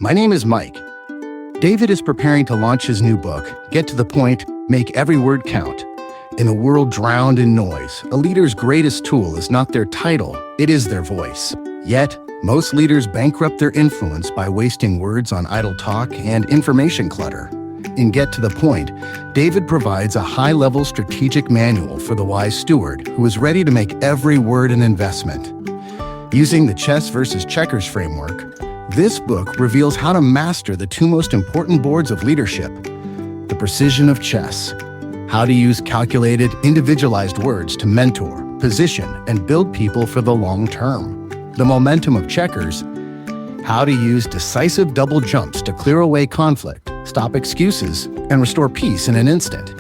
My name is Mike. David is preparing to launch his new book, Get to the Point, Make Every Word Count. In a world drowned in noise, a leader's greatest tool is not their title, it is their voice. Yet, most leaders bankrupt their influence by wasting words on idle talk and information clutter. In Get to the Point, David provides a high-level strategic manual for the wise steward who is ready to make every word an investment. Using the chess versus checkers framework, this book reveals how to master the two most important boards of leadership: the precision of chess, how to use calculated, individualized words to mentor, position, and build people for the long term; the momentum of checkers, how to use decisive double jumps to clear away conflict, stop excuses, and restore peace in an instant.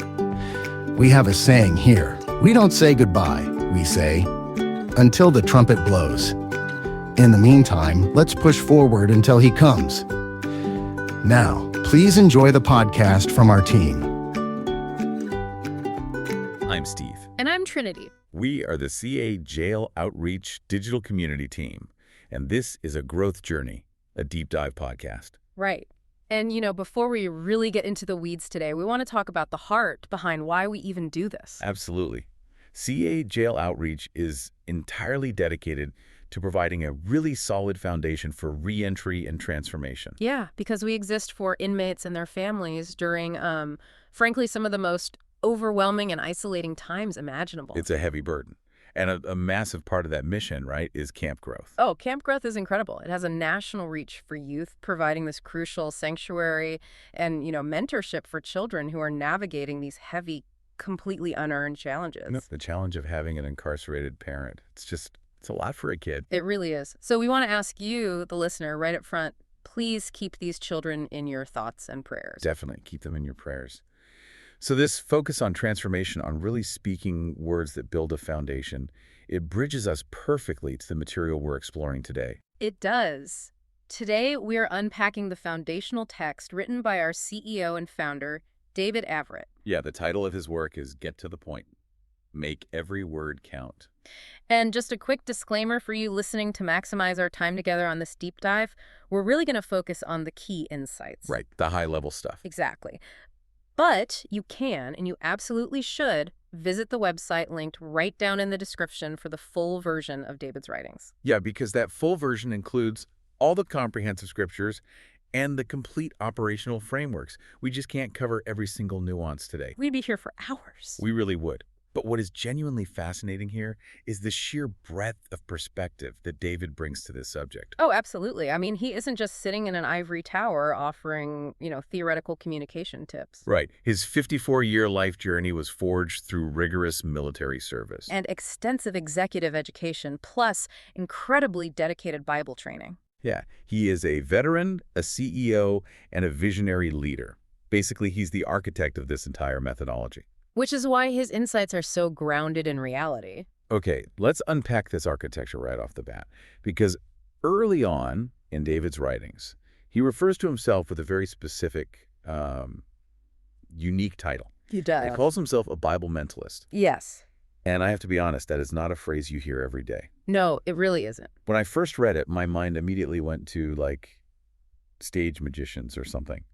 We have a saying here: we don't say goodbye, we say, until the trumpet blows. In the meantime, let's push forward until he comes. Now, please enjoy the podcast from our team. I'm Steve. And I'm Trinity. We are the CA Jail Outreach Digital Community Team, and this is a growth journey, a deep dive podcast. Right. And, before we really get into the weeds today, we want to talk about the heart behind why we even do this. Absolutely. CA Jail Outreach is entirely dedicated to providing a really solid foundation for reentry and transformation. Yeah, because we exist for inmates and their families during, frankly, some of the most overwhelming and isolating times imaginable. It's a heavy burden. And a massive part of that mission, right, is camp growth. Oh, Camp Growth is incredible. It has a national reach for youth, providing this crucial sanctuary and, mentorship for children who are navigating these heavy, completely unearned challenges. The challenge of having an incarcerated parent. It's a lot for a kid. It really is. So we want to ask you, the listener, right up front, please keep these children in your thoughts and prayers. Definitely. Keep them in your prayers. So this focus on transformation, on really speaking words that build a foundation, it bridges us perfectly to the material we're exploring today. It does. Today, we are unpacking the foundational text written by our CEO and founder, David Avritt. Yeah, the title of his work is Get to the Point. Make every word count. And just a quick disclaimer for you listening to maximize our time together on this deep dive, we're really going to focus on the key insights. Right, the high-level stuff. Exactly. But you can, and you absolutely should, visit the website linked right down in the description for the full version of David's writings. Yeah, because that full version includes all the comprehensive scriptures and the complete operational frameworks. We just can't cover every single nuance today. We'd be here for hours. We really would. But what is genuinely fascinating here is the sheer breadth of perspective that David brings to this subject. Oh, absolutely. I mean, he isn't just sitting in an ivory tower offering, theoretical communication tips. Right. His 54-year life journey was forged through rigorous military service. And extensive executive education, plus incredibly dedicated Bible training. Yeah. He is a veteran, a CEO, and a visionary leader. Basically, he's the architect of this entire methodology. Which is why his insights are so grounded in reality. Okay, let's unpack this architecture right off the bat. Because early on in David's writings, he refers to himself with a very specific, unique title. He does. He calls himself a Bible Mentalist. Yes. And I have to be honest, that is not a phrase you hear every day. No, it really isn't. When I first read it, my mind immediately went to, stage magicians or something.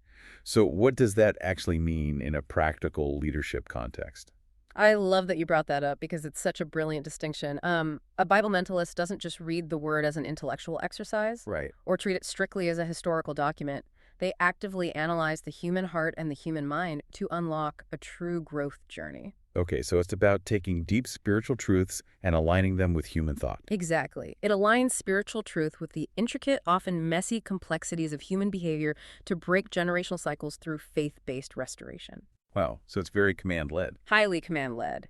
So what does that actually mean in a practical leadership context? I love that you brought that up because it's such a brilliant distinction. A Bible mentalist doesn't just read the word as an intellectual exercise, Right. or treat it strictly as a historical document. They actively analyze the human heart and the human mind to unlock a true growth journey. Okay, so it's about taking deep spiritual truths and aligning them with human thought. Exactly. It aligns spiritual truth with the intricate, often messy complexities of human behavior to break generational cycles through faith-based restoration. Wow, so it's very command-led. Highly command-led.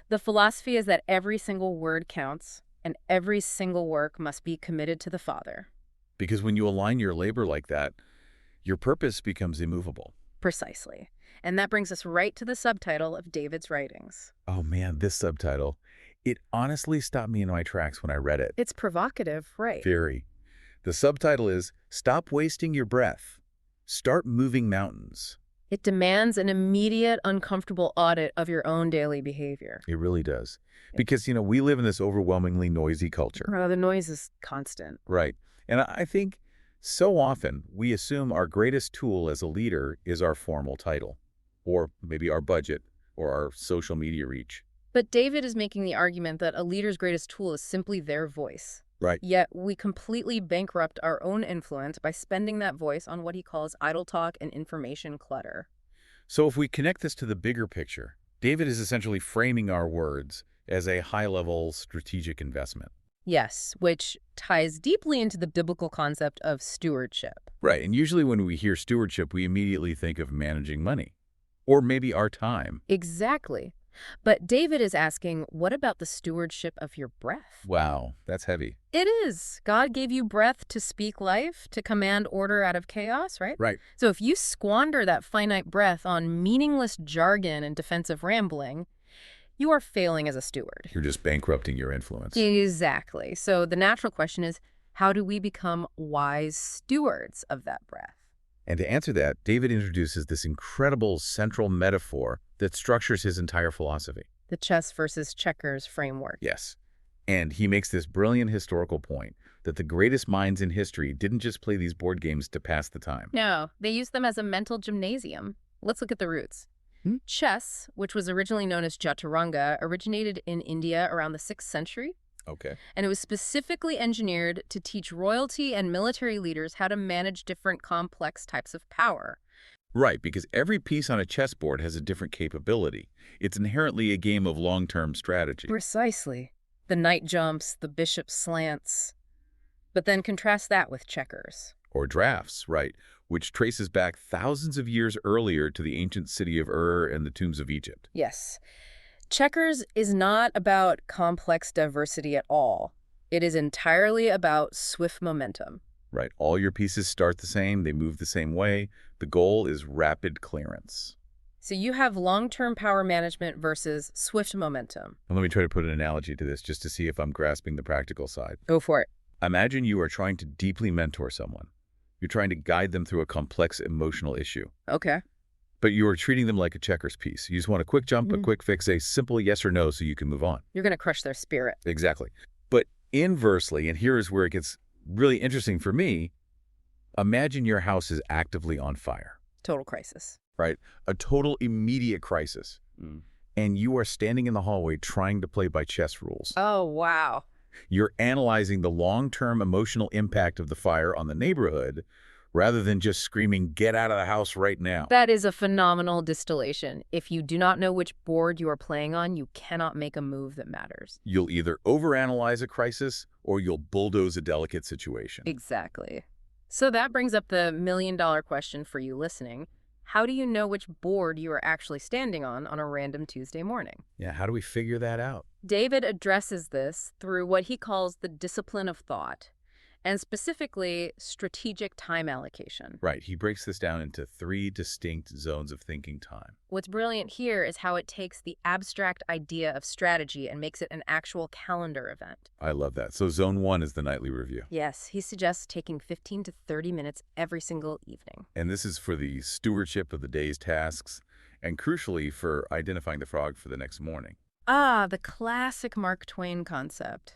The philosophy is that every single word counts, and every single work must be committed to the Father. Because when you align your labor like that, your purpose becomes immovable. Precisely. And that brings us right to the subtitle of David's writings. Oh man, this subtitle. It honestly stopped me in my tracks when I read it. It's provocative, right? Very. The subtitle is, Stop Wasting Your Breath. Start Moving Mountains. It demands an immediate, uncomfortable audit of your own daily behavior. It really does. Because, we live in this overwhelmingly noisy culture. The noise is constant. Right. And I think So often, we assume our greatest tool as a leader is our formal title, or maybe our budget, or our social media reach. But David is making the argument that a leader's greatest tool is simply their voice. Right. Yet we completely bankrupt our own influence by spending that voice on what he calls idle talk and information clutter. So if we connect this to the bigger picture, David is essentially framing our words as a high-level strategic investment. Yes, which ties deeply into the biblical concept of stewardship. Right, and usually when we hear stewardship, we immediately think of managing money, or maybe our time. Exactly. But David is asking, what about the stewardship of your breath? Wow, that's heavy. It is. God gave you breath to speak life, to command order out of chaos, right? Right. So if you squander that finite breath on meaningless jargon and defensive rambling, you are failing as a steward. You're just bankrupting your influence. Exactly. So the natural question is, how do we become wise stewards of that breath? And to answer that, David introduces this incredible central metaphor that structures his entire philosophy. The chess versus checkers framework. Yes. And he makes this brilliant historical point that the greatest minds in history didn't just play these board games to pass the time. No, they used them as a mental gymnasium. Let's look at the roots. Chess, which was originally known as Chaturanga, originated in India around the 6th century. Okay. And it was specifically engineered to teach royalty and military leaders how to manage different complex types of power. Right, because every piece on a chessboard has a different capability. It's inherently a game of long-term strategy. Precisely. The knight jumps, the bishop slants. But then contrast that with checkers. Or drafts, right, which traces back thousands of years earlier to the ancient city of Ur and the tombs of Egypt. Yes. Checkers is not about complex diversity at all. It is entirely about swift momentum. Right, all your pieces start the same, they move the same way. The goal is rapid clearance. So you have long-term power management versus swift momentum. And let me try to put an analogy to this just to see if I'm grasping the practical side. Go for it. Imagine you are trying to deeply mentor someone. You're trying to guide them through a complex emotional issue. Okay. But you are treating them like a checkers piece. You just want a quick jump, a quick fix, a simple yes or no so you can move on. You're going to crush their spirit. Exactly. But inversely, and here is where it gets really interesting for me, imagine your house is actively on fire. Total crisis. Right? A total immediate crisis. And you are standing in the hallway trying to play by chess rules. Oh, wow. You're analyzing the long-term emotional impact of the fire on the neighborhood rather than just screaming, get out of the house right now. That is a phenomenal distillation. If you do not know which board you are playing on, you cannot make a move that matters. You'll either overanalyze a crisis or you'll bulldoze a delicate situation. Exactly. So that brings up the million-dollar question for you listening. How do you know which board you are actually standing on a random Tuesday morning? Yeah, how do we figure that out? David addresses this through what he calls the discipline of thought, and specifically strategic time allocation. Right, he breaks this down into 3 distinct zones of thinking time. What's brilliant here is how it takes the abstract idea of strategy and makes it an actual calendar event. I love that. So zone 1 is the nightly review. Yes, he suggests taking 15 to 30 minutes every single evening. And this is for the stewardship of the day's tasks, and crucially for identifying the frog for the next morning. Ah, the classic Mark Twain concept.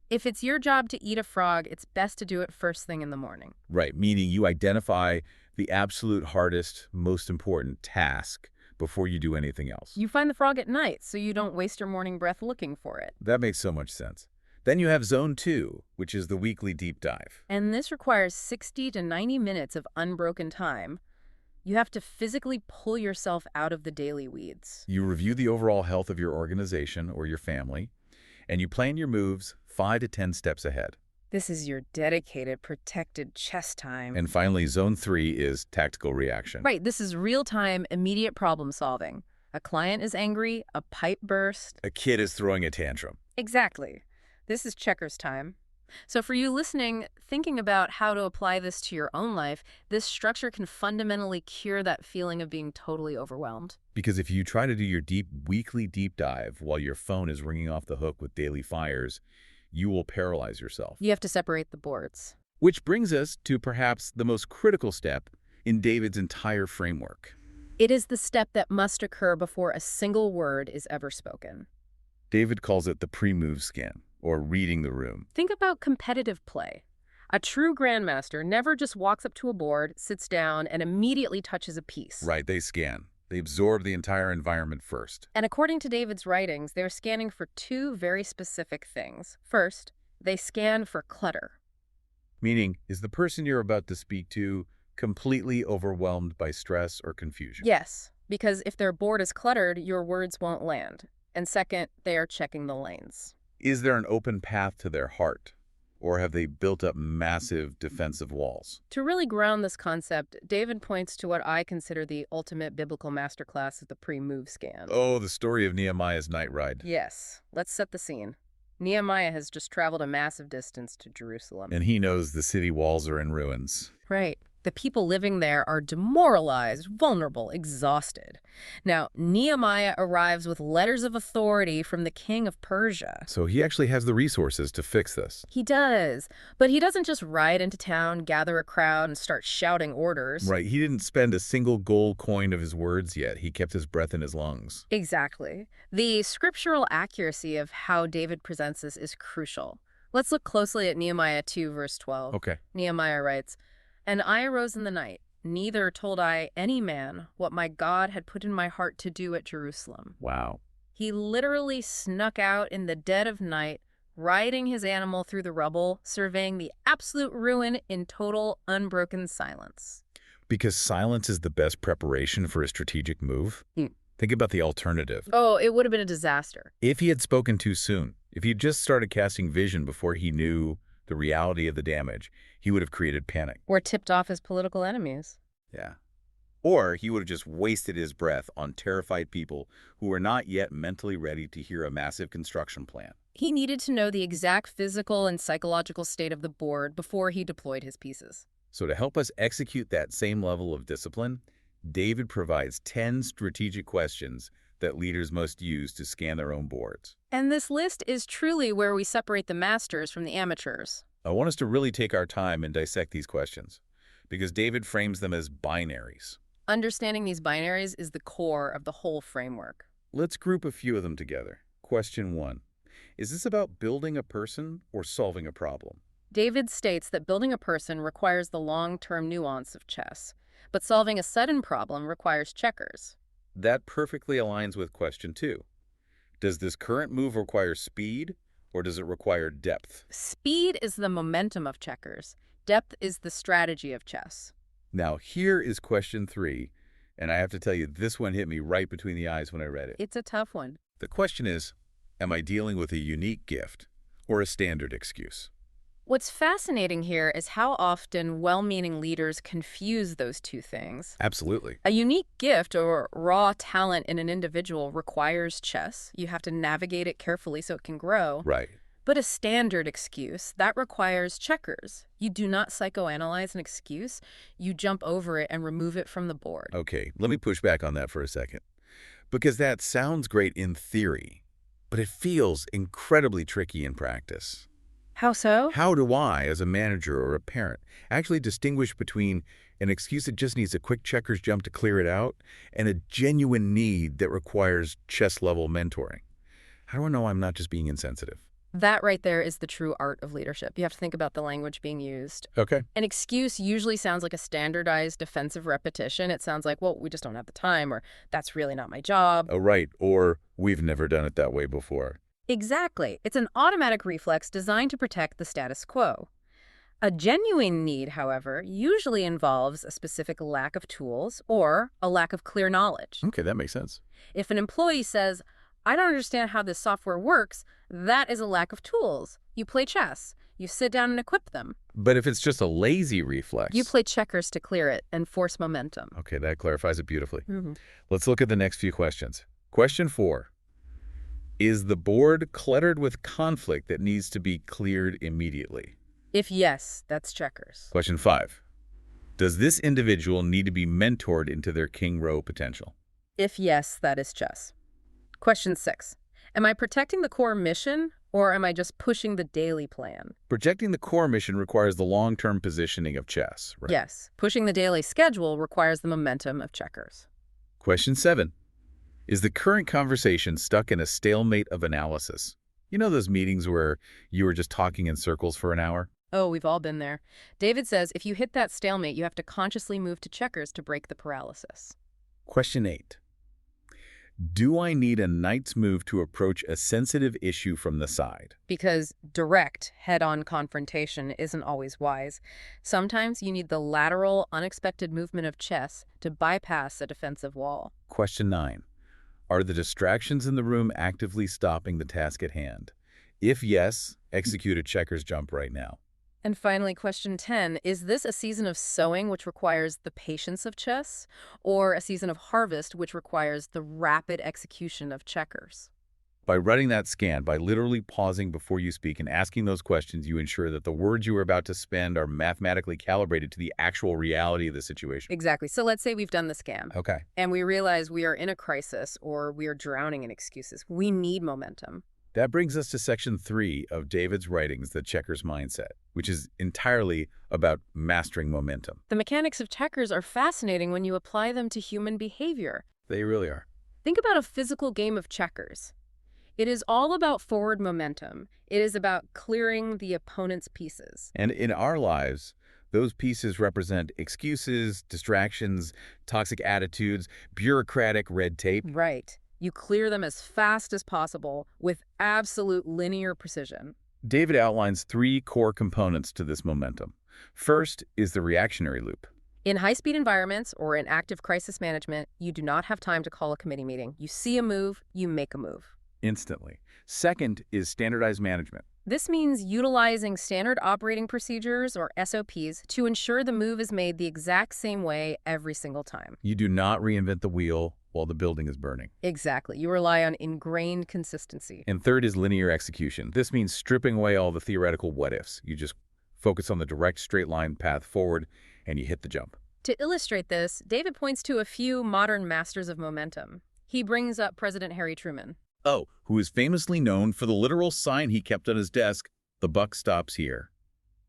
If it's your job to eat a frog, it's best to do it first thing in the morning. Right, meaning you identify the absolute hardest, most important task before you do anything else. You find the frog at night, so you don't waste your morning breath looking for it. That makes so much sense. Then you have zone 2, which is the weekly deep dive. And this requires 60 to 90 minutes of unbroken time. You have to physically pull yourself out of the daily weeds. You review the overall health of your organization or your family, and you plan your moves 5 to 10 steps ahead. This is your dedicated, protected chess time. And finally, zone 3 is tactical reaction. Right, this is real-time, immediate problem solving. A client is angry, a pipe burst. A kid is throwing a tantrum. Exactly. This is checkers time. So for you listening, thinking about how to apply this to your own life, this structure can fundamentally cure that feeling of being totally overwhelmed. Because if you try to do your weekly deep dive while your phone is ringing off the hook with daily fires, you will paralyze yourself. You have to separate the boards. Which brings us to perhaps the most critical step in David's entire framework. It is the step that must occur before a single word is ever spoken. David calls it the pre-move scan, or reading the room. Think about competitive play. A true grandmaster never just walks up to a board, sits down, and immediately touches a piece. Right, they scan. They absorb the entire environment first. And according to David's writings, they're scanning for two very specific things. First, they scan for clutter. Meaning, is the person you're about to speak to completely overwhelmed by stress or confusion? Yes, because if their board is cluttered, your words won't land. And second, they are checking the lanes. Is there an open path to their heart? Or have they built up massive defensive walls? To really ground this concept, David points to what I consider the ultimate biblical masterclass of the pre-move scan. Oh, the story of Nehemiah's night ride. Yes, let's set the scene. Nehemiah has just traveled a massive distance to Jerusalem. And he knows the city walls are in ruins. Right. The people living there are demoralized, vulnerable, exhausted. Now, Nehemiah arrives with letters of authority from the king of Persia. So he actually has the resources to fix this. He does, but he doesn't just ride into town, gather a crowd, and start shouting orders. Right, he didn't spend a single gold coin of his words yet. He kept his breath in his lungs. Exactly. The scriptural accuracy of how David presents this is crucial. Let's look closely at Nehemiah 2, verse 12. Okay. Nehemiah writes, "And I arose in the night, neither told I any man what my God had put in my heart to do at Jerusalem." Wow. He literally snuck out in the dead of night, riding his animal through the rubble, surveying the absolute ruin in total, unbroken silence. Because silence is the best preparation for a strategic move. Think about the alternative. Oh, it would have been a disaster. If he had spoken too soon, if he had just started casting vision before he knew the reality of the damage, he would have created panic. Or tipped off his political enemies. Yeah. Or he would have just wasted his breath on terrified people who were not yet mentally ready to hear a massive construction plan. He needed to know the exact physical and psychological state of the board before he deployed his pieces. So to help us execute that same level of discipline, David provides 10 strategic questions that leaders must use to scan their own boards. And this list is truly where we separate the masters from the amateurs. I want us to really take our time and dissect these questions, because David frames them as binaries. Understanding these binaries is the core of the whole framework. Let's group a few of them together. Question 1. Is this about building a person or solving a problem? David states that building a person requires the long-term nuance of chess, but solving a sudden problem requires checkers. That perfectly aligns with question 2. Does this current move require speed, or does it require depth? Speed is the momentum of checkers. Depth is the strategy of chess. Now, here is question 3, and I have to tell you, this one hit me right between the eyes when I read it. It's a tough one. The question is, am I dealing with a unique gift or a standard excuse? What's fascinating here is how often well-meaning leaders confuse those two things. Absolutely. A unique gift or raw talent in an individual requires chess. You have to navigate it carefully so it can grow. Right. But a standard excuse, that requires checkers. You do not psychoanalyze an excuse. You jump over it and remove it from the board. Okay, let me push back on that for a second. Because that sounds great in theory, but it feels incredibly tricky in practice. How so? How do I, as a manager or a parent, actually distinguish between an excuse that just needs a quick checkers jump to clear it out and a genuine need that requires chess-level mentoring? How do I know I'm not just being insensitive? That right there is the true art of leadership. You have to think about the language being used. Okay. An excuse usually sounds like a standardized defensive repetition. It sounds like, well, we just don't have the time, or that's really not my job. Oh, right. Or we've never done it that way before. Exactly. It's an automatic reflex designed to protect the status quo. A genuine need, however, usually involves a specific lack of tools or a lack of clear knowledge. Okay, that makes sense. If an employee says, "I don't understand how this software works," that is a lack of tools. You play chess. You sit down and equip them. But if it's just a lazy reflex... You play checkers to clear it and force momentum. Okay, that clarifies it beautifully. Mm-hmm. Let's look at the next few questions. Question 4. Is the board cluttered with conflict that needs to be cleared immediately? If yes, that's checkers. Question 5. Does this individual need to be mentored into their king row potential? If yes, that is chess. Question 6. Am I protecting the core mission, or am I just pushing the daily plan? Projecting the core mission requires the long-term positioning of chess, right? Yes. Pushing the daily schedule requires the momentum of checkers. Question 7. Is the current conversation stuck in a stalemate of analysis? You know those meetings where you were just talking in circles for an hour? Oh, we've all been there. David says if you hit that stalemate, you have to consciously move to checkers to break the paralysis. Question 8. Do I need a knight's move to approach a sensitive issue from the side? Because direct, head-on confrontation isn't always wise. Sometimes you need the lateral, unexpected movement of chess to bypass a defensive wall. Question 9. Are the distractions in the room actively stopping the task at hand? If yes, execute a checkers jump right now. And finally, question 10, is this a season of sowing, which requires the patience of chess, or a season of harvest, which requires the rapid execution of checkers? By running that scan, by literally pausing before you speak and asking those questions, you ensure that the words you are about to spend are mathematically calibrated to the actual reality of the situation. Exactly. So let's say we've done the scam. Okay. And we realize we are in a crisis or we are drowning in excuses. We need momentum. That brings us to section 3 of David's writings, The Checker's Mindset, which is entirely about mastering momentum. The mechanics of checkers are fascinating when you apply them to human behavior. They really are. Think about a physical game of checkers. It is all about forward momentum. It is about clearing the opponent's pieces. And in our lives, those pieces represent excuses, distractions, toxic attitudes, bureaucratic red tape. Right. You clear them as fast as possible with absolute linear precision. David outlines 3 core components to this momentum. First is the reactionary loop. In high-speed environments or in active crisis management, you do not have time to call a committee meeting. You see a move, you make a move. Instantly. Second is standardized management. This means utilizing standard operating procedures, or SOPs, to ensure the move is made the exact same way every single time. You do not reinvent the wheel while the building is burning. Exactly. You rely on ingrained consistency. And third is linear execution. This means stripping away all the theoretical what-ifs. You just focus on the direct straight line path forward and you hit the jump. To illustrate this, David points to a few modern masters of momentum. He brings up President Harry Truman. Oh, who is famously known for the literal sign he kept on his desk, "The buck stops here."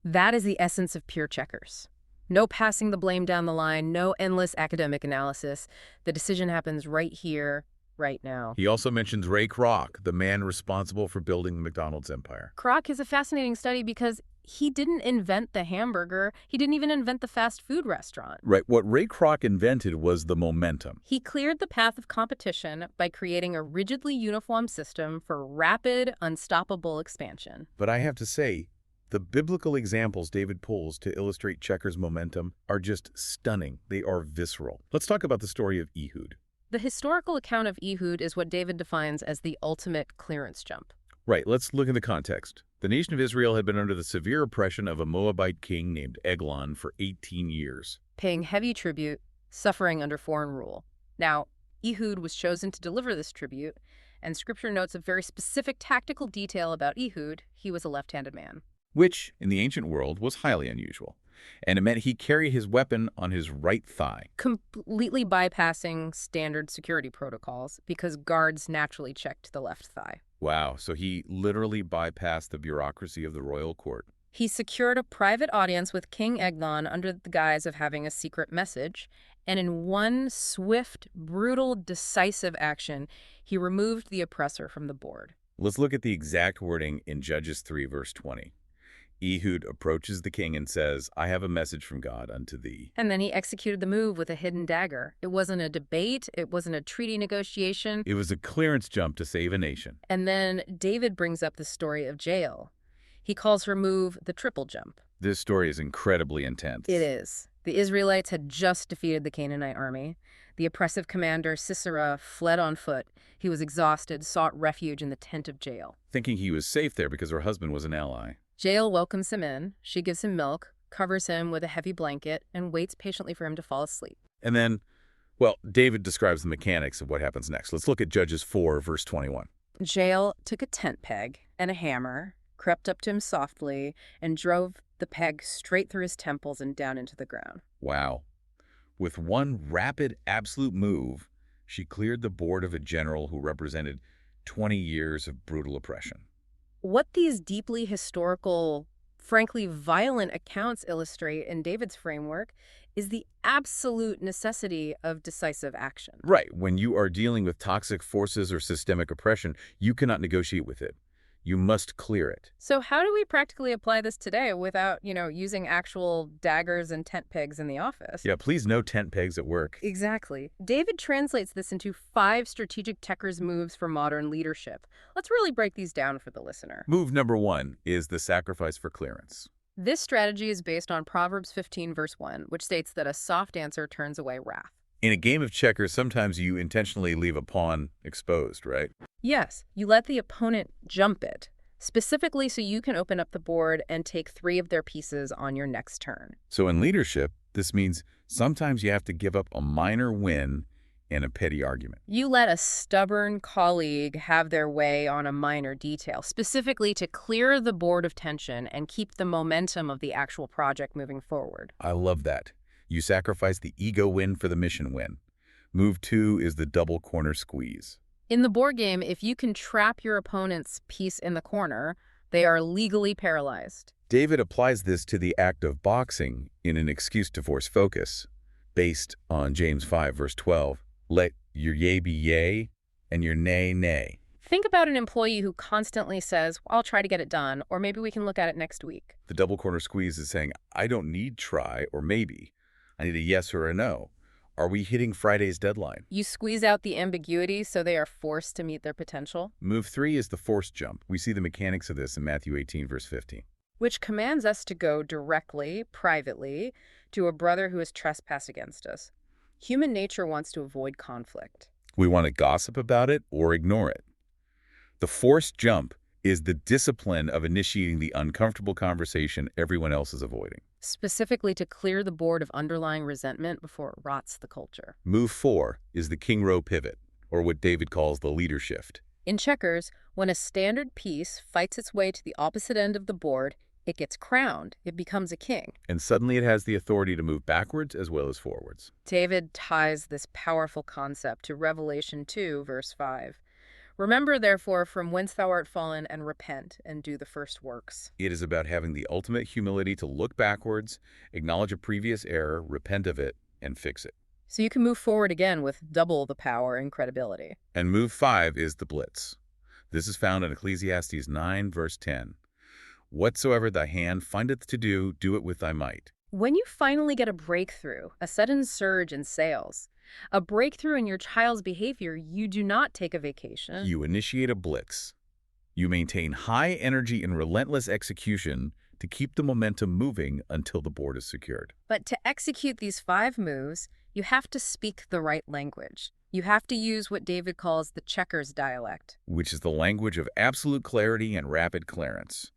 That is the essence of pure checkers. No passing the blame down the line, no endless academic analysis. The decision happens right here, right now. He also mentions Ray Kroc, the man responsible for building the McDonald's empire. Kroc is a fascinating study because he didn't invent the hamburger. He didn't even invent the fast food restaurant. Right. What Ray Kroc invented was the momentum. He cleared the path of competition by creating a rigidly uniform system for rapid, unstoppable expansion. But I have to say, the biblical examples David pulls to illustrate checkers' momentum are just stunning. They are visceral. Let's talk about the story of Ehud. The historical account of Ehud is what David defines as the ultimate clearance jump. Right, let's look at the context. The nation of Israel had been under the severe oppression of a Moabite king named Eglon for 18 years. Paying heavy tribute, suffering under foreign rule. Now, Ehud was chosen to deliver this tribute, and Scripture notes a very specific tactical detail about Ehud. He was a left-handed man. Which, in the ancient world, was highly unusual. And it meant he carried his weapon on his right thigh. Completely bypassing standard security protocols because guards naturally checked the left thigh. Wow, so he literally bypassed the bureaucracy of the royal court. He secured a private audience with King Eglon under the guise of having a secret message, and in one swift, brutal, decisive action, he removed the oppressor from the board. Let's look at the exact wording in Judges 3, verse 20. Ehud approaches the king and says, "I have a message from God unto thee." And then he executed the move with a hidden dagger. It wasn't a debate. It wasn't a treaty negotiation. It was a clearance jump to save a nation. And then David brings up the story of Jael. He calls her move the triple jump. This story is incredibly intense. It is. The Israelites had just defeated the Canaanite army. The oppressive commander, Sisera, fled on foot. He was exhausted, sought refuge in the tent of Jael. Thinking he was safe there because her husband was an ally. Jael welcomes him in. She gives him milk, covers him with a heavy blanket, and waits patiently for him to fall asleep. And then, well, David describes the mechanics of what happens next. Let's look at Judges 4, verse 21. Jael took a tent peg and a hammer, crept up to him softly, and drove the peg straight through his temples and down into the ground. Wow. With one rapid, absolute move, she cleared the board of a general who represented 20 years of brutal oppression. What these deeply historical, frankly violent accounts illustrate in David's framework is the absolute necessity of decisive action. Right. When you are dealing with toxic forces or systemic oppression, you cannot negotiate with it. You must clear it. So how do we practically apply this today without, using actual daggers and tent pegs in the office? Yeah, please no tent pegs at work. Exactly. David translates this into 5 strategic checkers moves for modern leadership. Let's really break these down for the listener. Move number 1 is the sacrifice for clearance. This strategy is based on Proverbs 15, verse 1, which states that a soft answer turns away wrath. In a game of checkers, sometimes you intentionally leave a pawn exposed, right? Yes, you let the opponent jump it, specifically so you can open up the board and take 3 of their pieces on your next turn. So in leadership, this means sometimes you have to give up a minor win in a petty argument. You let a stubborn colleague have their way on a minor detail, specifically to clear the board of tension and keep the momentum of the actual project moving forward. I love that. You sacrifice the ego win for the mission win. Move 2 is the double corner squeeze. In the board game, if you can trap your opponent's piece in the corner, they are legally paralyzed. David applies this to the act of boxing in an excuse to force focus, based on James 5, verse 12. Let your yea be yea and your nay, nay. Think about an employee who constantly says, I'll try to get it done, or maybe we can look at it next week. The double corner squeeze is saying, I don't need try or maybe. I need a yes or a no. Are we hitting Friday's deadline? You squeeze out the ambiguity so they are forced to meet their potential. Move 3 is the forced jump. We see the mechanics of this in Matthew 18, verse 15. Which commands us to go directly, privately, to a brother who has trespassed against us. Human nature wants to avoid conflict. We want to gossip about it or ignore it. The forced jump is the discipline of initiating the uncomfortable conversation everyone else is avoiding. Specifically to clear the board of underlying resentment before it rots the culture. Move 4 is the king row pivot, or what David calls the leader shift. In checkers, when a standard piece fights its way to the opposite end of the board, it gets crowned. It becomes a king. And suddenly it has the authority to move backwards as well as forwards. David ties this powerful concept to Revelation 2, verse 5. Remember, therefore, from whence thou art fallen, and repent, and do the first works. It is about having the ultimate humility to look backwards, acknowledge a previous error, repent of it, and fix it. So you can move forward again with double the power and credibility. And move 5 is the blitz. This is found in Ecclesiastes 9, verse 10. Whatsoever thy hand findeth to do, do it with thy might. When you finally get a breakthrough, a sudden surge in sales, a breakthrough in your child's behavior, you do not take a vacation. You initiate a blitz. You maintain high energy and relentless execution to keep the momentum moving until the board is secured. But to execute these 5 moves, you have to speak the right language. You have to use what David calls the checkers dialect, which is the language of absolute clarity and rapid clearance.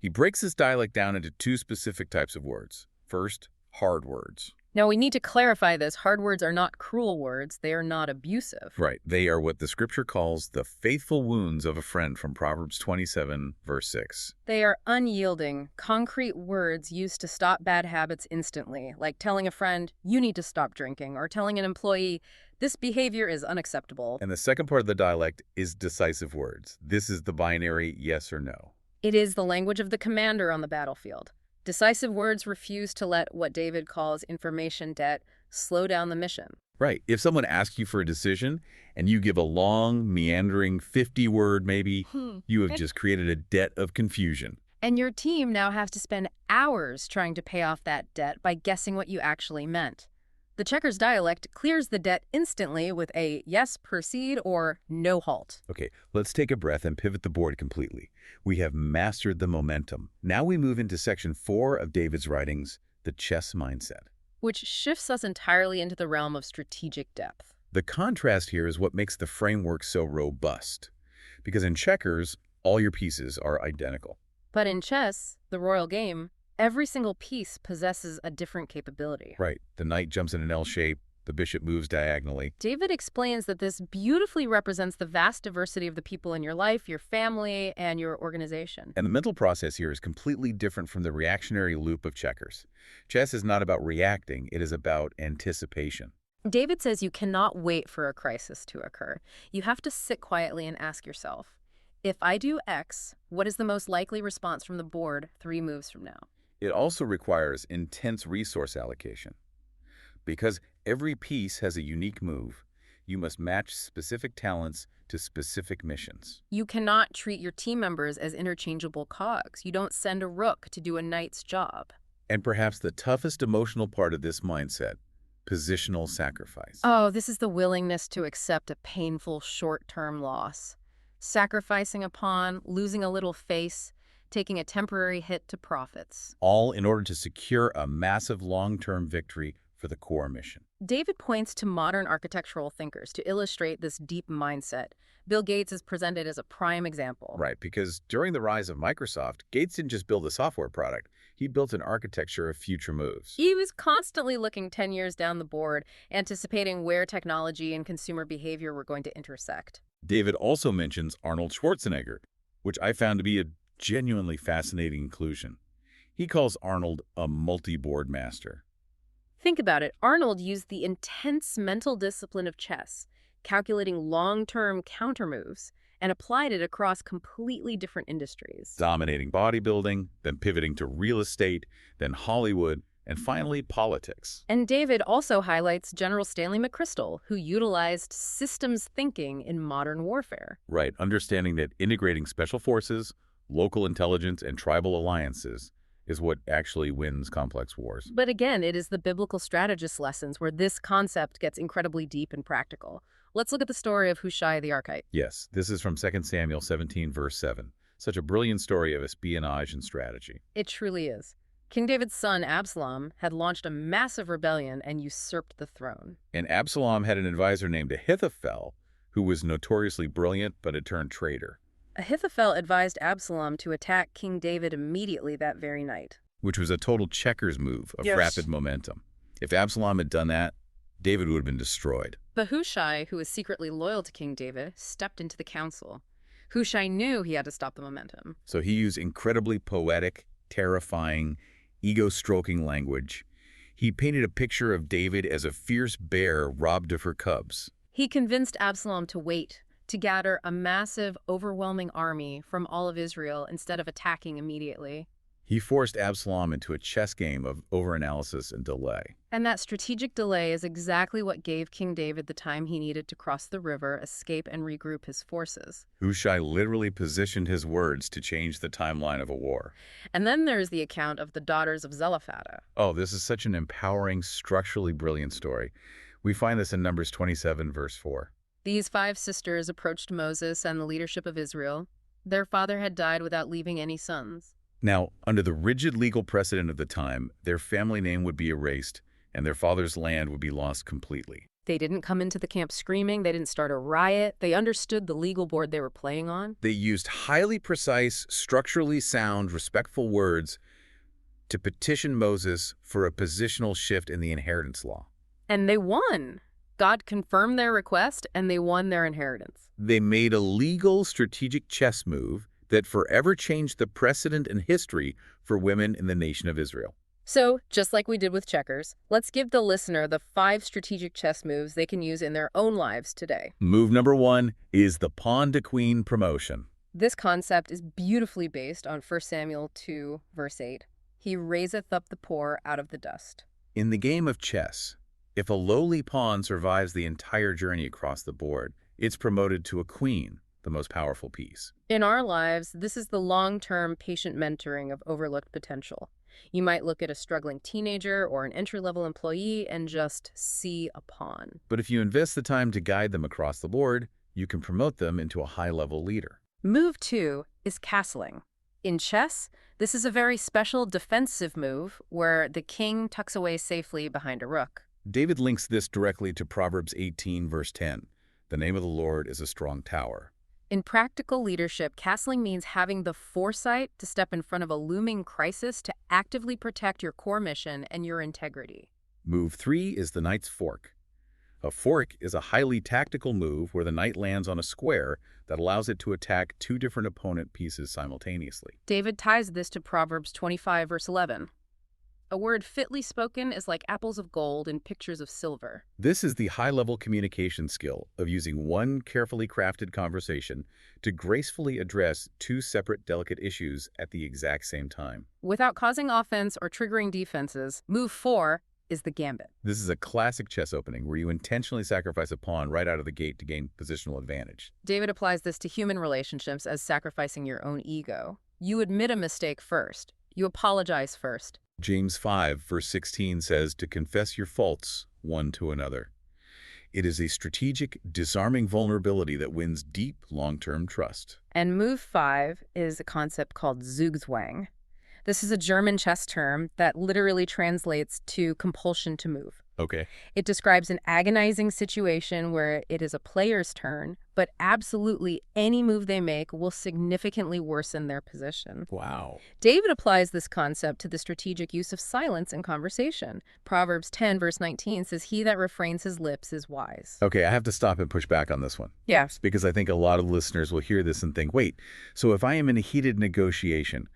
He breaks this dialect down into 2 specific types of words. First, hard words. Now, we need to clarify this. Hard words are not cruel words. They are not abusive. Right. They are what the scripture calls the faithful wounds of a friend from Proverbs 27, verse 6. They are unyielding, concrete words used to stop bad habits instantly, like telling a friend, you need to stop drinking, or telling an employee, this behavior is unacceptable. And the second part of the dialect is decisive words. This is the binary yes or no. It is the language of the commander on the battlefield. Decisive words refuse to let what David calls information debt slow down the mission. Right. If someone asks you for a decision and you give a long, meandering 50-word maybe, you have just created a debt of confusion. And your team now has to spend hours trying to pay off that debt by guessing what you actually meant. The checkers dialect clears the debt instantly with a yes, proceed, or no halt. Okay, let's take a breath and pivot the board completely. We have mastered the momentum. Now we move into section 4 of David's writings, the chess mindset, which shifts us entirely into the realm of strategic depth. The contrast here is what makes the framework so robust. Because in checkers, all your pieces are identical. But in chess, the royal game, every single piece possesses a different capability. Right. The knight jumps in an L shape. The bishop moves diagonally. David explains that this beautifully represents the vast diversity of the people in your life, your family, and your organization. And the mental process here is completely different from the reactionary loop of checkers. Chess is not about reacting. It is about anticipation. David says you cannot wait for a crisis to occur. You have to sit quietly and ask yourself, if I do X, what is the most likely response from the board 3 moves from now? It also requires intense resource allocation. Because every piece has a unique move, You must match specific talents to specific missions. You cannot treat your team members as interchangeable cogs. You don't send a rook to do a knight's job. And perhaps the toughest emotional part of this mindset, positional sacrifice. Oh, this is the willingness to accept a painful short-term loss. Sacrificing a pawn, losing a little face, taking a temporary hit to profits. All in order to secure a massive long-term victory for the core mission. David points to modern architectural thinkers to illustrate this deep mindset. Bill Gates is presented as a prime example. Right, because during the rise of Microsoft, Gates didn't just build a software product. He built an architecture of future moves. He was constantly looking 10 years down the board, anticipating where technology and consumer behavior were going to intersect. David also mentions Arnold Schwarzenegger, which I found to be a genuinely fascinating inclusion. He calls Arnold a multi-board master. Think about it. Arnold used the intense mental discipline of chess, calculating long-term counter-moves, and applied it across completely different industries. Dominating bodybuilding, then pivoting to real estate, then Hollywood, and finally politics. And David also highlights General Stanley McChrystal, who utilized systems thinking in modern warfare. Right, understanding that integrating special forces, local intelligence, and tribal alliances is what actually wins complex wars. But again, it is the biblical strategist lessons where this concept gets incredibly deep and practical. Let's look at the story of Hushai the Archite. Yes, this is from 2 Samuel 17, verse 7. Such a brilliant story of espionage and strategy. It truly is. King David's son, Absalom, had launched a massive rebellion and usurped the throne. And Absalom had an advisor named Ahithophel, who was notoriously brilliant but a turned traitor. Ahithophel advised Absalom to attack King David immediately that very night. Which was a total checkers move of Yes. rapid momentum. If Absalom had done that, David would have been destroyed. But Hushai, who was secretly loyal to King David, stepped into the council. Hushai knew he had to stop the momentum. So he used incredibly poetic, terrifying, ego-stroking language. He painted a picture of David as a fierce bear robbed of her cubs. He convinced Absalom to wait, to gather a massive, overwhelming army from all of Israel instead of attacking immediately. He forced Absalom into a chess game of overanalysis and delay. And that strategic delay is exactly what gave King David the time he needed to cross the river, escape, and regroup his forces. Hushai literally positioned his words to change the timeline of a war. And then there's the account of the daughters of Zelophehad. Oh, this is such an empowering, structurally brilliant story. We find this in Numbers 27, verse 4. These 5 sisters approached Moses and the leadership of Israel. Their father had died without leaving any sons. Now, under the rigid legal precedent of the time, their family name would be erased, and their father's land would be lost completely. They didn't come into the camp screaming. They didn't start a riot. They understood the legal board they were playing on. They used highly precise, structurally sound, respectful words to petition Moses for a positional shift in the inheritance law. And they won. God confirmed their request, and they won their inheritance. They made a legal, strategic chess move that forever changed the precedent and history for women in the nation of Israel. So, just like we did with checkers, let's give the listener the 5 strategic chess moves they can use in their own lives today. Move number 1 is the pawn to queen promotion. This concept is beautifully based on 1 Samuel 2, verse 8. He raiseth up the poor out of the dust. In the game of chess, if a lowly pawn survives the entire journey across the board, it's promoted to a queen, the most powerful piece. In our lives, this is the long-term patient mentoring of overlooked potential. You might look at a struggling teenager or an entry-level employee and just see a pawn. But if you invest the time to guide them across the board, you can promote them into a high-level leader. Move 2 is castling. In chess, this is a very special defensive move where the king tucks away safely behind a rook. David links this directly to Proverbs 18, verse 10. The name of the Lord is a strong tower. In practical leadership, castling means having the foresight to step in front of a looming crisis to actively protect your core mission and your integrity. Move 3 is the knight's fork. A fork is a highly tactical move where the knight lands on a square that allows it to attack 2 different opponent pieces simultaneously. David ties this to Proverbs 25, verse 11. A word fitly spoken is like apples of gold in pictures of silver. This is the high-level communication skill of using one carefully crafted conversation to gracefully address 2 separate delicate issues at the exact same time. Without causing offense or triggering defenses, move 4 is the gambit. This is a classic chess opening where you intentionally sacrifice a pawn right out of the gate to gain positional advantage. David applies this to human relationships as sacrificing your own ego. You admit a mistake first. You apologize first. James 5, verse 16 says to confess your faults one to another. It is a strategic, disarming vulnerability that wins deep, long-term trust. And move 5 is a concept called Zugzwang. This is a German chess term that literally translates to compulsion to move. Okay. It describes an agonizing situation where it is a player's turn, but absolutely any move they make will significantly worsen their position. Wow. David applies this concept to the strategic use of silence in conversation. Proverbs 10, verse 19 says, "He that refrains his lips is wise." Okay, I have to stop and push back on this one. Yes. Because I think a lot of listeners will hear this and think, wait, so if I am in a heated negotiation,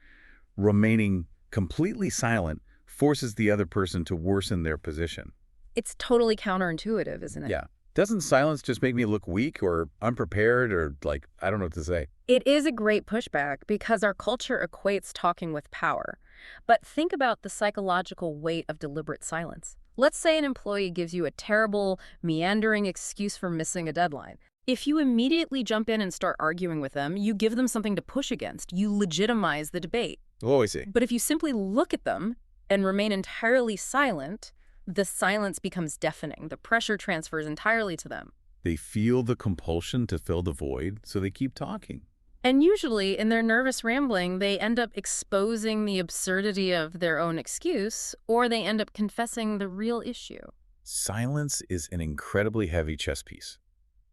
remaining completely silent forces the other person to worsen their position. It's totally counterintuitive, isn't it? Yeah. Doesn't silence just make me look weak or unprepared or like, I don't know what to say? It is a great pushback because our culture equates talking with power. But think about the psychological weight of deliberate silence. Let's say an employee gives you a terrible, meandering excuse for missing a deadline. If you immediately jump in and start arguing with them, you give them something to push against. You legitimize the debate. Oh, I see. But if you simply look at them and remain entirely silent, the silence becomes deafening. The pressure transfers entirely to them. They feel the compulsion to fill the void, so they keep talking. And usually, in their nervous rambling, they end up exposing the absurdity of their own excuse, or they end up confessing the real issue. Silence is an incredibly heavy chess piece.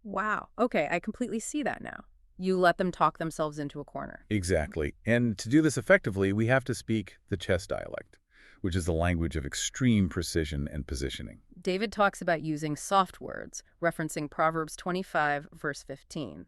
Wow. Okay, I completely see that now. You let them talk themselves into a corner. Exactly. And to do this effectively, we have to speak the chess dialect, which is the language of extreme precision and positioning. David talks about using soft words, referencing Proverbs 25, verse 15.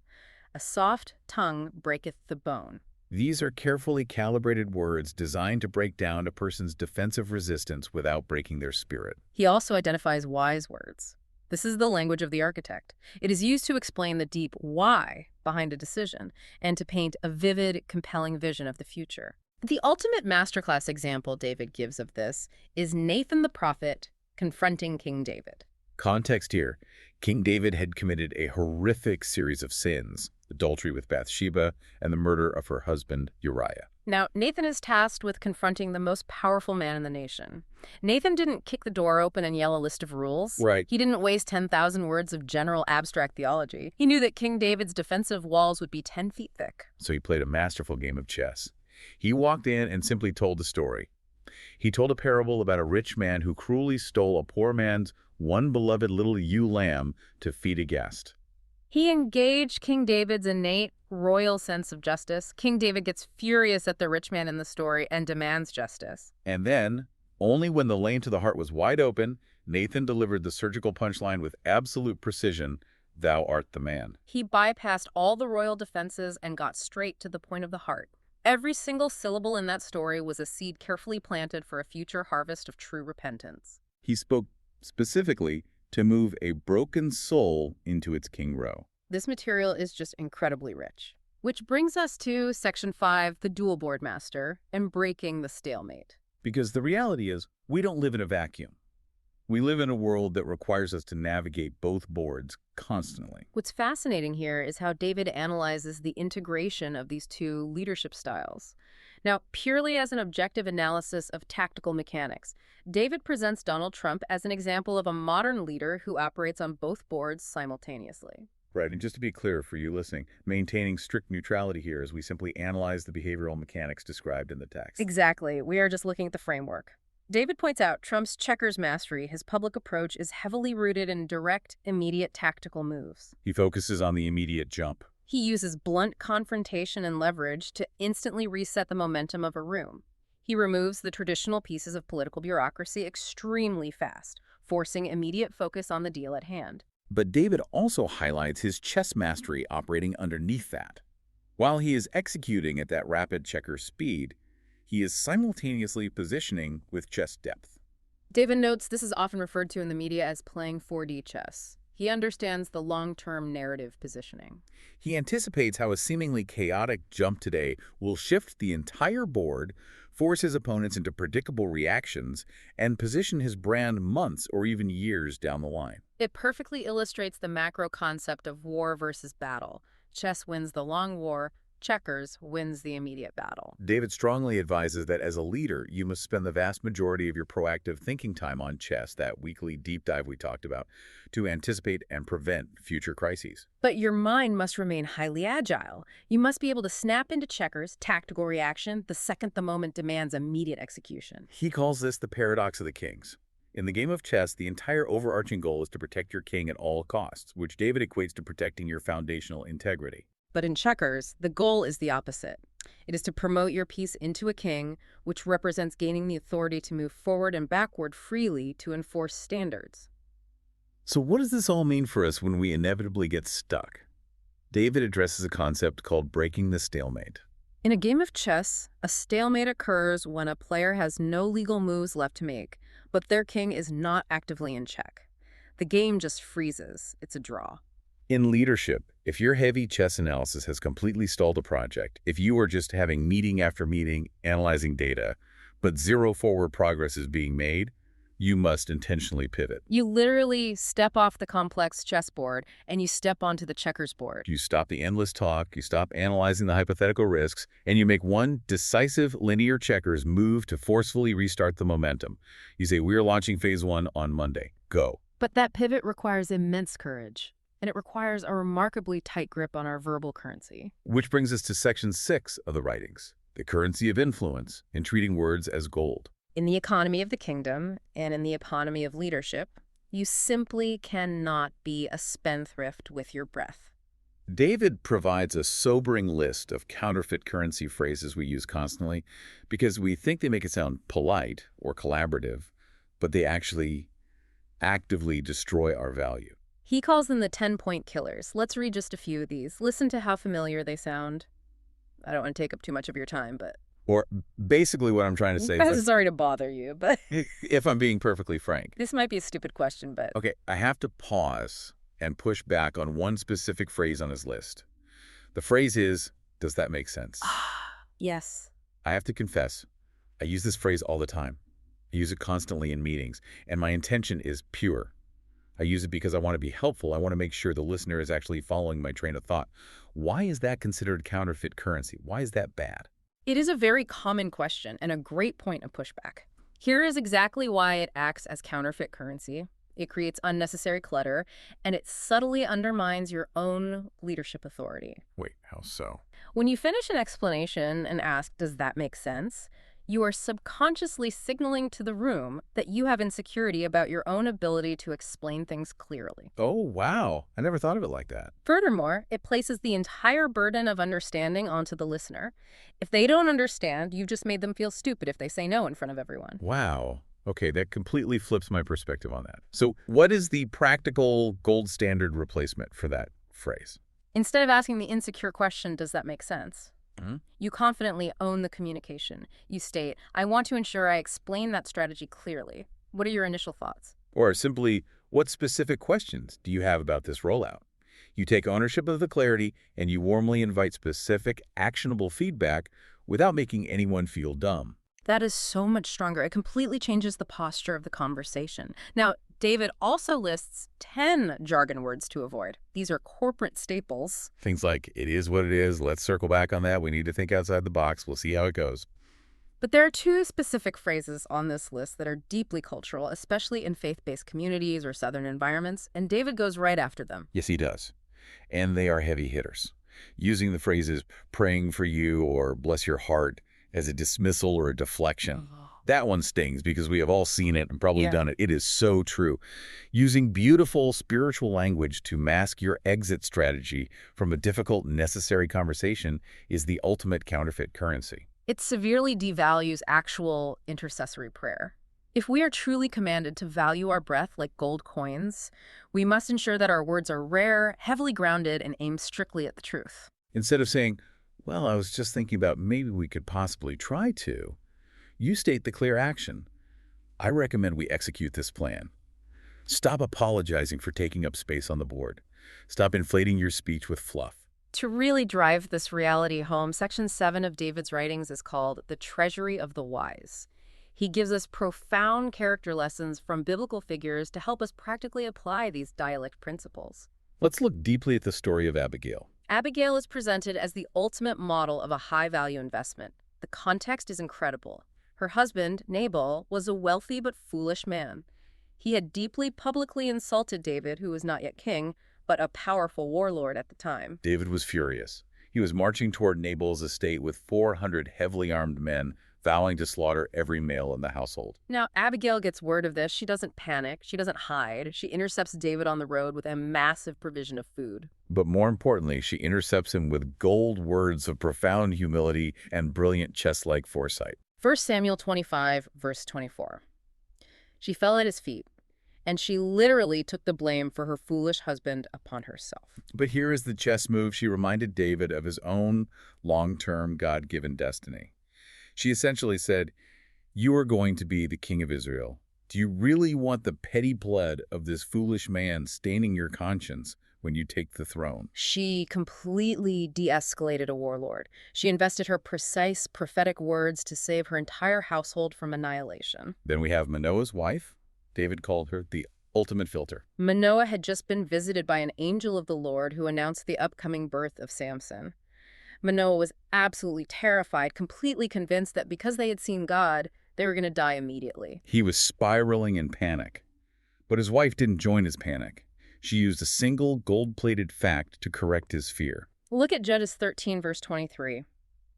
A soft tongue breaketh the bone. These are carefully calibrated words designed to break down a person's defensive resistance without breaking their spirit. He also identifies wise words. This is the language of the architect. It is used to explain the deep why behind a decision and to paint a vivid, compelling vision of the future. The ultimate masterclass example David gives of this is Nathan the prophet confronting King David. Context here. King David had committed a horrific series of sins, adultery with Bathsheba and the murder of her husband Uriah. Now, Nathan is tasked with confronting the most powerful man in the nation. Nathan didn't kick the door open and yell a list of rules. Right. He didn't waste 10,000 words of general abstract theology. He knew that King David's defensive walls would be 10 feet thick. So he played a masterful game of chess. He walked in and simply told the story. He told a parable about a rich man who cruelly stole a poor man's one beloved little ewe lamb to feed a guest. He engaged King David's innate royal sense of justice. King David gets furious at the rich man in the story and demands justice. And then, only when the lane to the heart was wide open, Nathan delivered the surgical punchline with absolute precision, "Thou art the man." He bypassed all the royal defenses and got straight to the point of the heart. Every single syllable in that story was a seed carefully planted for a future harvest of true repentance. He spoke specifically to move a broken soul into its king row. This material is just incredibly rich. Which brings us to Section 5, the dual board master, and breaking the stalemate. Because the reality is, we don't live in a vacuum. We live in a world that requires us to navigate both boards constantly. What's fascinating here is how David analyzes the integration of these two leadership styles. Now, purely as an objective analysis of tactical mechanics, David presents Donald Trump as an example of a modern leader who operates on both boards simultaneously. Right, and just to be clear for you listening, maintaining strict neutrality here as we simply analyze the behavioral mechanics described in the text. Exactly. We are just looking at the framework. David points out Trump's checkers mastery, his public approach, is heavily rooted in direct, immediate tactical moves. He focuses on the immediate jump. He uses blunt confrontation and leverage to instantly reset the momentum of a room. He removes the traditional pieces of political bureaucracy extremely fast, forcing immediate focus on the deal at hand. But David also highlights his chess mastery operating underneath that. While he is executing at that rapid checker speed, he is simultaneously positioning with chess depth. David notes this is often referred to in the media as playing 4D chess. He understands the long-term narrative positioning. He anticipates how a seemingly chaotic jump today will shift the entire board, force his opponents into predictable reactions, and position his brand months or even years down the line. It perfectly illustrates the macro concept of war versus battle. Chess wins the long war, checkers wins the immediate battle. David strongly advises that as a leader, you must spend the vast majority of your proactive thinking time on chess, that weekly deep dive we talked about, to anticipate and prevent future crises. But your mind must remain highly agile. You must be able to snap into checkers, tactical reaction, the second the moment demands immediate execution. He calls this the paradox of the kings. In the game of chess, the entire overarching goal is to protect your king at all costs, which David equates to protecting your foundational integrity. But in checkers, the goal is the opposite. It is to promote your piece into a king, which represents gaining the authority to move forward and backward freely to enforce standards. So what does this all mean for us when we inevitably get stuck? David addresses a concept called breaking the stalemate. In a game of chess, a stalemate occurs when a player has no legal moves left to make, but their king is not actively in check. The game just freezes. It's a draw. In leadership, if your heavy chess analysis has completely stalled a project, if you are just having meeting after meeting, analyzing data, but zero forward progress is being made, you must intentionally pivot. You literally step off the complex chessboard and you step onto the checkers board. You stop the endless talk, you stop analyzing the hypothetical risks, and you make one decisive linear checkers move to forcefully restart the momentum. You say, we're launching phase 1 on Monday. Go. But that pivot requires immense courage, and it requires a remarkably tight grip on our verbal currency. Which brings us to section 6 of the writings, the currency of influence and treating words as gold. In the economy of the kingdom and in the economy of leadership, you simply cannot be a spendthrift with your breath. David provides a sobering list of counterfeit currency phrases we use constantly because we think they make it sound polite or collaborative, but they actually actively destroy our value. He calls them the 10-point killers. Let's read just a few of these. Listen to how familiar they sound. I don't want to take up too much of your time, but... Or basically what I'm trying to say is, sorry to bother you, but... if I'm being perfectly frank. This might be a stupid question, but... Okay, I have to pause and push back on one specific phrase on his list. The phrase is, does that make sense? Yes. I have to confess, I use this phrase all the time. I use it constantly in meetings, and my intention is pure. I use it because I want to be helpful. I want to make sure the listener is actually following my train of thought. Why is that considered counterfeit currency? Why is that bad? It is a very common question and a great point of pushback. Here is exactly why it acts as counterfeit currency. It creates unnecessary clutter, and it subtly undermines your own leadership authority. Wait, how so? When you finish an explanation and ask, does that make sense? You are subconsciously signaling to the room that you have insecurity about your own ability to explain things clearly. Oh, wow. I never thought of it like that. Furthermore, it places the entire burden of understanding onto the listener. If they don't understand, you've just made them feel stupid if they say no in front of everyone. Wow. Okay, that completely flips my perspective on that. So what is the practical gold standard replacement for that phrase? Instead of asking the insecure question, does that make sense? Hmm? You confidently own the communication. You state, I want to ensure I explain that strategy clearly. What are your initial thoughts? Or simply, what specific questions do you have about this rollout? You take ownership of the clarity and you warmly invite specific, actionable feedback without making anyone feel dumb. That is so much stronger. It completely changes the posture of the conversation. Now, David also lists 10 jargon words to avoid. These are corporate staples. Things like, it is what it is, let's circle back on that, we need to think outside the box, we'll see how it goes. But there are 2 specific phrases on this list that are deeply cultural, especially in faith-based communities or Southern environments, and David goes right after them. Yes, he does. And they are heavy hitters. Using the phrases praying for you or bless your heart as a dismissal or a deflection. That one stings because we have all seen it and probably done it. It is so true. Using beautiful spiritual language to mask your exit strategy from a difficult, necessary conversation is the ultimate counterfeit currency. It severely devalues actual intercessory prayer. If we are truly commanded to value our breath like gold coins, we must ensure that our words are rare, heavily grounded, and aimed strictly at the truth. Instead of saying, well, I was just thinking about maybe we could possibly try to, you state the clear action. I recommend we execute this plan. Stop apologizing for taking up space on the board. Stop inflating your speech with fluff. To really drive this reality home, Section 7 of David's writings is called The Treasury of the Wise. He gives us profound character lessons from biblical figures to help us practically apply these dialect principles. Let's look deeply at the story of Abigail. Abigail is presented as the ultimate model of a high-value investment. The context is incredible. Her husband, Nabal, was a wealthy but foolish man. He had deeply publicly insulted David, who was not yet king, but a powerful warlord at the time. David was furious. He was marching toward Nabal's estate with 400 heavily armed men, vowing to slaughter every male in the household. Now, Abigail gets word of this. She doesn't panic. She doesn't hide. She intercepts David on the road with a massive provision of food. But more importantly, she intercepts him with gold words of profound humility and brilliant chess-like foresight. 1 Samuel 25, verse 24. She fell at his feet, and she literally took the blame for her foolish husband upon herself. But here is the chess move. She reminded David of his own long-term God-given destiny. She essentially said, "You are going to be the king of Israel. Do you really want the petty blood of this foolish man staining your conscience when you take the throne?" She completely de-escalated a warlord. She invested her precise prophetic words to save her entire household from annihilation. Then we have Manoah's wife. David called her the ultimate filter. Manoah had just been visited by an angel of the Lord who announced the upcoming birth of Samson. Manoah was absolutely terrified, completely convinced that because they had seen God, they were going to die immediately. He was spiraling in panic. But his wife didn't join his panic. She used a single gold-plated fact to correct his fear. Look at Judges 13, verse 23.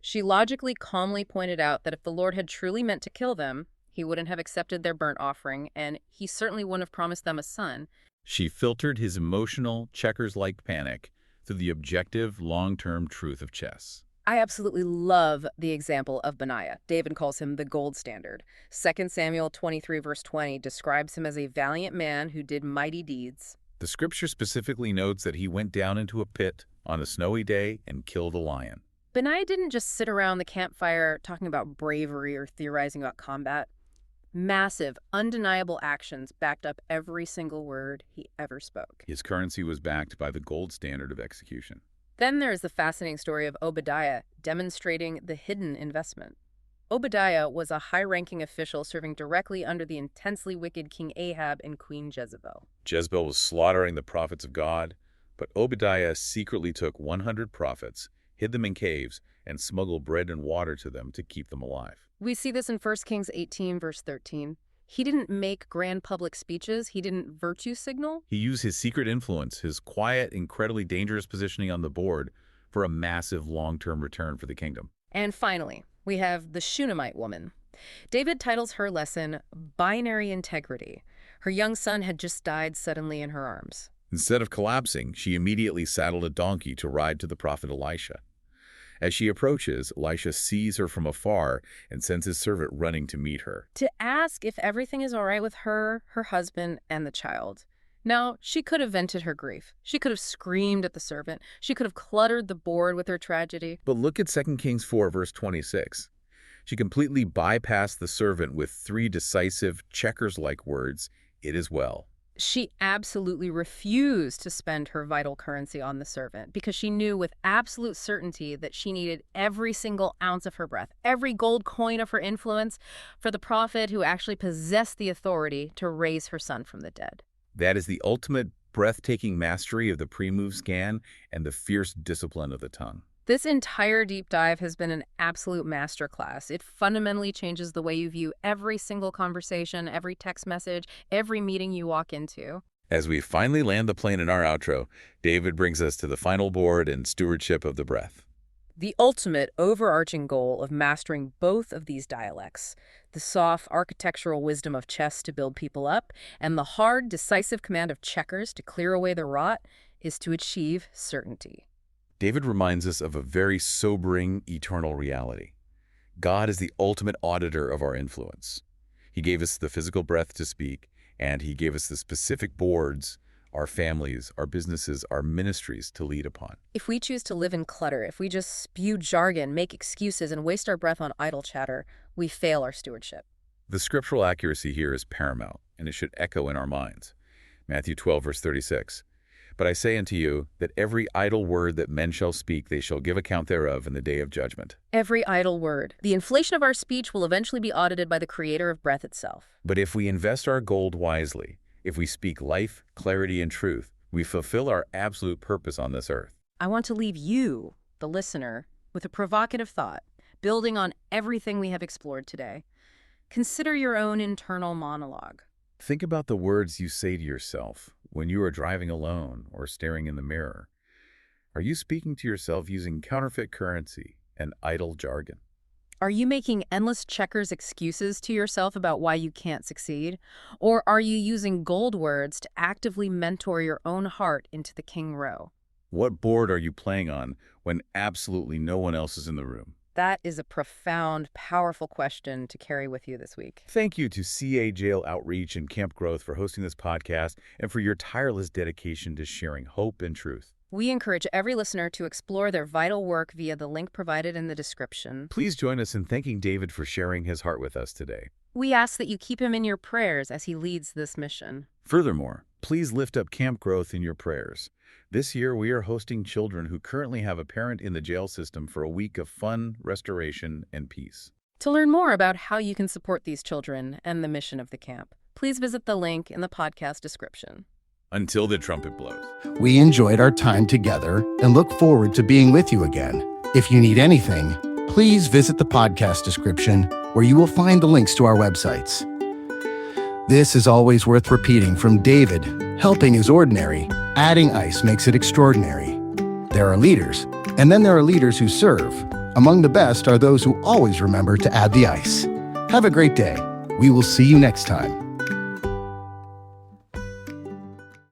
She logically, calmly pointed out that if the Lord had truly meant to kill them, he wouldn't have accepted their burnt offering, and he certainly wouldn't have promised them a son. She filtered his emotional, checkers-like panic through the objective, long-term truth of chess. I absolutely love the example of Benaiah. David calls him the gold standard. 2 Samuel 23, verse 20 describes him as a valiant man who did mighty deeds. The scripture specifically notes that he went down into a pit on a snowy day and killed a lion. Benaiah didn't just sit around the campfire talking about bravery or theorizing about combat. Massive, undeniable actions backed up every single word he ever spoke. His currency was backed by the gold standard of execution. Then there is the fascinating story of Obadiah, demonstrating the hidden investment. Obadiah was a high-ranking official serving directly under the intensely wicked King Ahab and Queen Jezebel. Jezebel was slaughtering the prophets of God, but Obadiah secretly took 100 prophets, hid them in caves, and smuggled bread and water to them to keep them alive. We see this in 1 Kings 18, verse 13. He didn't make grand public speeches. He didn't virtue signal. He used his secret influence, his quiet, incredibly dangerous positioning on the board, for a massive long-term return for the kingdom. And finally, we have the Shunammite woman. David titles her lesson, Binary Integrity. Her young son had just died suddenly in her arms. Instead of collapsing, she immediately saddled a donkey to ride to the prophet Elisha. As she approaches, Elisha sees her from afar and sends his servant running to meet her. To ask if everything is all right with her, her husband, and the child. Now, she could have vented her grief. She could have screamed at the servant. She could have cluttered the board with her tragedy. But look at 2 Kings 4, verse 26. She completely bypassed the servant with 3 decisive, checkers-like words, "It is well." She absolutely refused to spend her vital currency on the servant because she knew with absolute certainty that she needed every single ounce of her breath, every gold coin of her influence for the prophet who actually possessed the authority to raise her son from the dead. That is the ultimate breathtaking mastery of the pre-move scan and the fierce discipline of the tongue. This entire deep dive has been an absolute masterclass. It fundamentally changes the way you view every single conversation, every text message, every meeting you walk into. As we finally land the plane in our outro, David brings us to the final board and stewardship of the breath. The ultimate overarching goal of mastering both of these dialects, the soft architectural wisdom of chess to build people up, and the hard, decisive command of checkers to clear away the rot, is to achieve certainty. David reminds us of a very sobering, eternal reality. God is the ultimate auditor of our influence. He gave us the physical breath to speak, and he gave us the specific boards, our families, our businesses, our ministries to lead upon. If we choose to live in clutter, if we just spew jargon, make excuses, and waste our breath on idle chatter, we fail our stewardship. The scriptural accuracy here is paramount, and it should echo in our minds. Matthew 12, verse 36. But I say unto you, that every idle word that men shall speak, they shall give account thereof in the day of judgment. Every idle word. The inflation of our speech will eventually be audited by the creator of breath itself. But if we invest our gold wisely, if we speak life, clarity, and truth, we fulfill our absolute purpose on this earth. I want to leave you, the listener, with a provocative thought, building on everything we have explored today. Consider your own internal monologue. Think about the words you say to yourself when you are driving alone or staring in the mirror. Are you speaking to yourself using counterfeit currency and idle jargon? Are you making endless checkers excuses to yourself about why you can't succeed? Or are you using gold words to actively mentor your own heart into the king row? What board are you playing on when absolutely no one else is in the room? That is a profound, powerful question to carry with you this week. Thank you to CA Jail Outreach and Camp Growth for hosting this podcast and for your tireless dedication to sharing hope and truth. We encourage every listener to explore their vital work via the link provided in the description. Please join us in thanking David for sharing his heart with us today. We ask that you keep him in your prayers as he leads this mission. Furthermore, please lift up Camp Growth in your prayers. This year, we are hosting children who currently have a parent in the jail system for a week of fun, restoration, and peace. To learn more about how you can support these children and the mission of the camp, please visit the link in the podcast description. Until the trumpet blows. We enjoyed our time together and look forward to being with you again. If you need anything, please visit the podcast description where you will find the links to our websites. This is always worth repeating from David. Helping is ordinary. Adding ice makes it extraordinary. There are leaders, and then there are leaders who serve. Among the best are those who always remember to add the ice. Have a great day. We will see you next time.